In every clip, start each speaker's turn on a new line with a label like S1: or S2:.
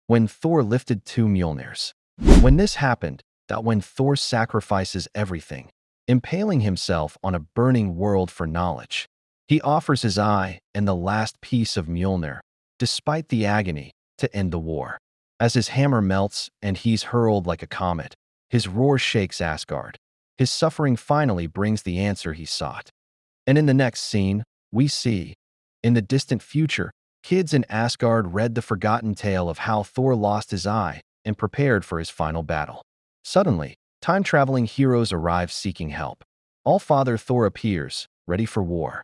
S1: when Thor lifted 2 Mjolnirs. When this happened, that when Thor sacrifices everything, impaling himself on a burning world for knowledge. He offers his eye and the last piece of Mjolnir, despite the agony, to end the war. As his hammer melts and he's hurled like a comet, his roar shakes Asgard. His suffering finally brings the answer he sought. And in the next scene, we see, in the distant future, kids in Asgard read the forgotten tale of how Thor lost his eye and prepared for his final battle. Suddenly, time-traveling heroes arrive seeking help. All-Father Thor appears, ready for war.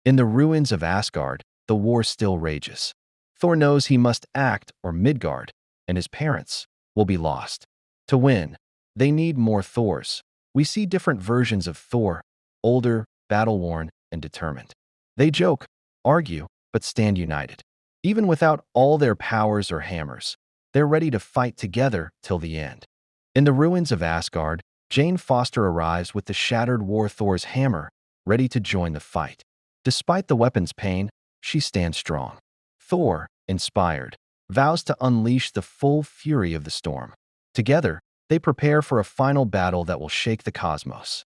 S1: In the ruins of Asgard, the war still rages. Thor knows he must act or Midgard, and his parents, will be lost. To win, they need more Thors. We see different versions of Thor, older, battle-worn, and determined. They joke, argue, but stand united. Even without all their powers or hammers, they're ready to fight together till the end. In the ruins of Asgard, Jane Foster arrives with the shattered War Thor's hammer, ready to join the fight. Despite the weapon's pain, she stands strong. Thor, inspired, vows to unleash the full fury of the storm. Together, they prepare for a final battle that will shake the cosmos.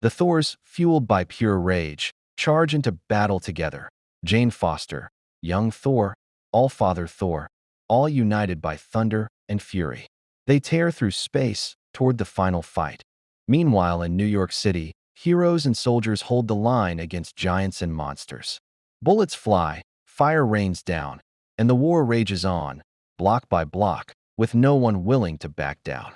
S1: The Thors, fueled by pure rage, charge into battle together. Jane Foster, young Thor, All-Father Thor, all united by thunder and fury. They tear through space toward the final fight. Meanwhile, in New York City, heroes and soldiers hold the line against giants and monsters. Bullets fly, fire rains down, and the war rages on, block by block, with no one willing to back down.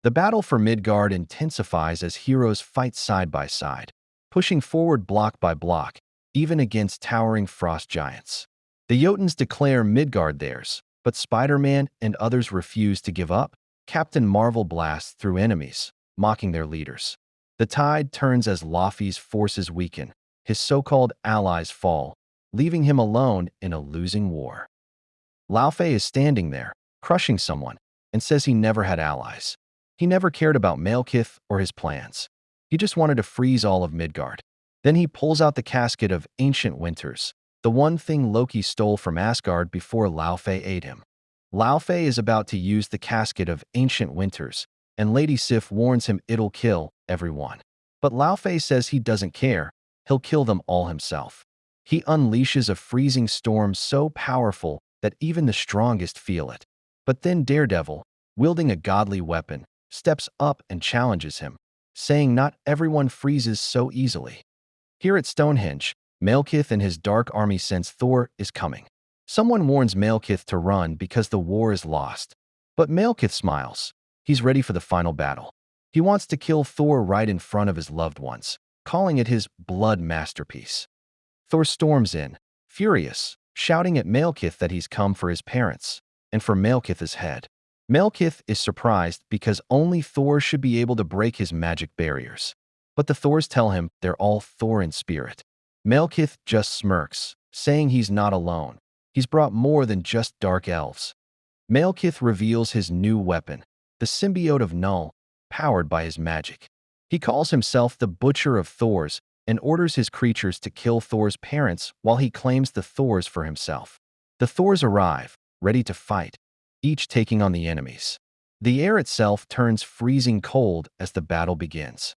S1: The battle for Midgard intensifies as heroes fight side by side, pushing forward block by block, even against towering frost giants. The Jotuns declare Midgard theirs, but Spider-Man and others refuse to give up. Captain Marvel blasts through enemies, mocking their leaders. The tide turns as Laufey's forces weaken. His so-called allies fall, leaving him alone in a losing war. Laufey is standing there, crushing someone, and says he never had allies. He never cared about Malekith or his plans. He just wanted to freeze all of Midgard. Then he pulls out the casket of ancient winters, the one thing Loki stole from Asgard before Laufey ate him. Laufey is about to use the casket of ancient winters, and Lady Sif warns him it'll kill everyone. But Laufey says he doesn't care, he'll kill them all himself. He unleashes a freezing storm so powerful that even the strongest feel it. But then Daredevil, wielding a godly weapon, steps up and challenges him, saying not everyone freezes so easily. Here at Stonehenge, Malekith and his dark army sense Thor is coming. Someone warns Malekith to run because the war is lost. But Malekith smiles. He's ready for the final battle. He wants to kill Thor right in front of his loved ones, calling it his blood masterpiece. Thor storms in, furious, shouting at Malekith that he's come for his parents, and for Malekith's head. Malekith is surprised because only Thor should be able to break his magic barriers. But the Thors tell him they're all Thor in spirit. Malekith just smirks, saying he's not alone. He's brought more than just dark elves. Malekith reveals his new weapon, the symbiote of Null, powered by his magic. He calls himself the Butcher of Thors and orders his creatures to kill Thor's parents while he claims the Thors for himself. The Thors arrive, ready to fight, each taking on the enemies. The air itself turns freezing cold as the battle begins.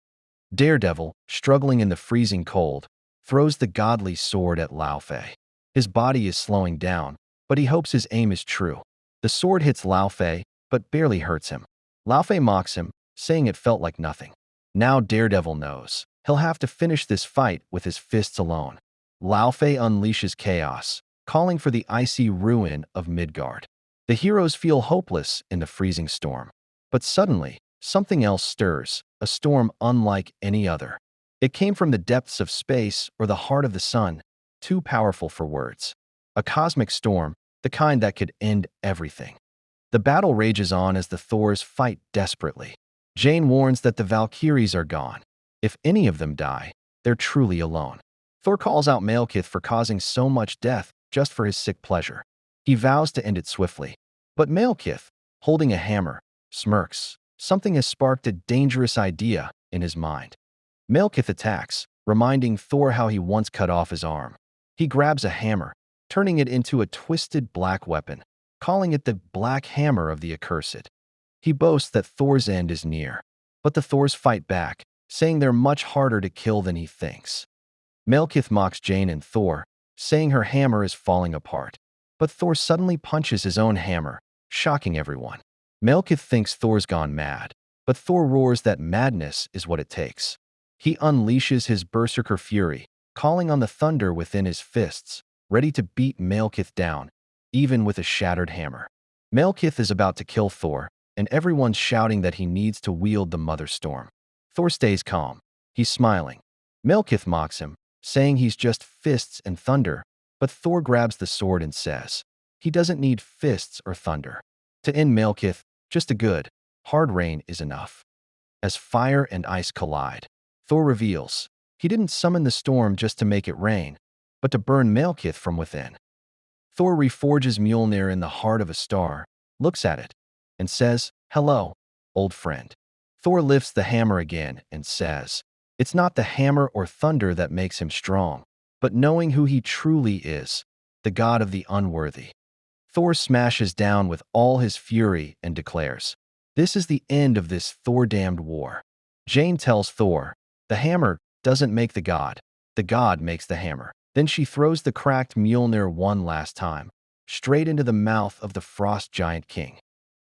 S1: Daredevil, struggling in the freezing cold, throws the godly sword at Laufey. His body is slowing down, but he hopes his aim is true. The sword hits Laufey, but barely hurts him. Laufey mocks him, saying it felt like nothing. Now Daredevil knows. He'll have to finish this fight with his fists alone. Laufey unleashes chaos, calling for the icy ruin of Midgard. The heroes feel hopeless in the freezing storm. But suddenly, something else stirs, a storm unlike any other. It came from the depths of space or the heart of the sun, too powerful for words. A cosmic storm, the kind that could end everything. The battle rages on as the Thors fight desperately. Jane warns that the Valkyries are gone. If any of them die, they're truly alone. Thor calls out Malekith for causing so much death just for his sick pleasure. He vows to end it swiftly. But Malekith, holding a hammer, smirks. Something has sparked a dangerous idea in his mind. Malekith attacks, reminding Thor how he once cut off his arm. He grabs a hammer, turning it into a twisted black weapon. calling it the Black Hammer of the Accursed. He boasts that Thor's end is near, but the Thors fight back, saying they're much harder to kill than he thinks. Malekith mocks Jane and Thor, saying her hammer is falling apart. But Thor suddenly punches his own hammer, shocking everyone. Malekith thinks Thor's gone mad, but Thor roars that madness is what it takes. He unleashes his berserker fury, calling on the thunder within his fists, ready to beat Malekith down, even with a shattered hammer. Malekith is about to kill Thor, and everyone's shouting that he needs to wield the Mother Storm. Thor stays calm. He's smiling. Malekith mocks him, saying he's just fists and thunder, but Thor grabs the sword and says he doesn't need fists or thunder. To end Malekith, just a good, hard rain is enough. As fire and ice collide, Thor reveals he didn't summon the storm just to make it rain, but to burn Malekith from within. Thor reforges Mjolnir in the heart of a star, looks at it, and says, "Hello, old friend." Thor lifts the hammer again and says, it's not the hammer or thunder that makes him strong, but knowing who he truly is, the god of the unworthy. Thor smashes down with all his fury and declares, this is the end of this Thor-damned war. Jane tells Thor, the hammer doesn't make the god makes the hammer. Then she throws the cracked Mjolnir one last time, straight into the mouth of the Frost Giant King.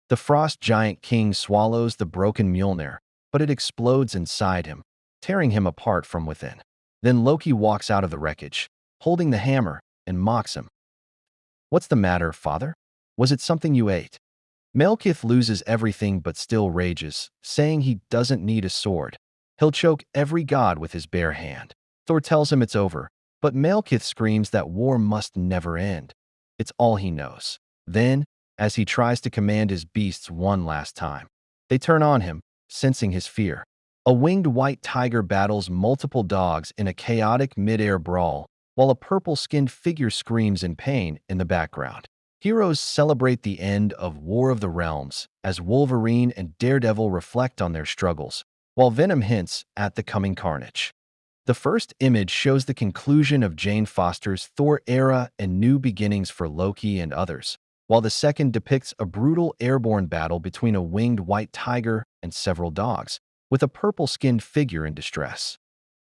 S1: The Frost Giant King swallows the broken Mjolnir, but it explodes inside him, tearing him apart from within. Then Loki walks out of the wreckage, holding the hammer, and mocks him. What's the matter, father? Was it something you ate? Malekith loses everything but still rages, saying he doesn't need a sword. He'll choke every god with his bare hand. Thor tells him it's over, but Malekith screams that war must never end. It's all he knows. Then, as he tries to command his beasts one last time, they turn on him, sensing his fear. A winged white tiger battles multiple dogs in a chaotic mid-air brawl, while a purple-skinned figure screams in pain in the background. Heroes celebrate the end of War of the Realms as Wolverine and Daredevil reflect on their struggles, while Venom hints at the coming carnage. The first image shows the conclusion of Jane Foster's Thor era and new beginnings for Loki and others, while the second depicts a brutal airborne battle between a winged white tiger and several dogs, with a purple-skinned figure in distress.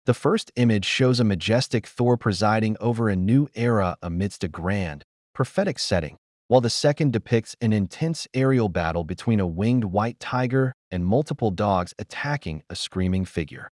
S1: The first image shows a majestic Thor presiding over a new era amidst a grand, prophetic setting, while the second depicts an intense aerial battle between a winged white tiger and multiple dogs attacking a screaming figure.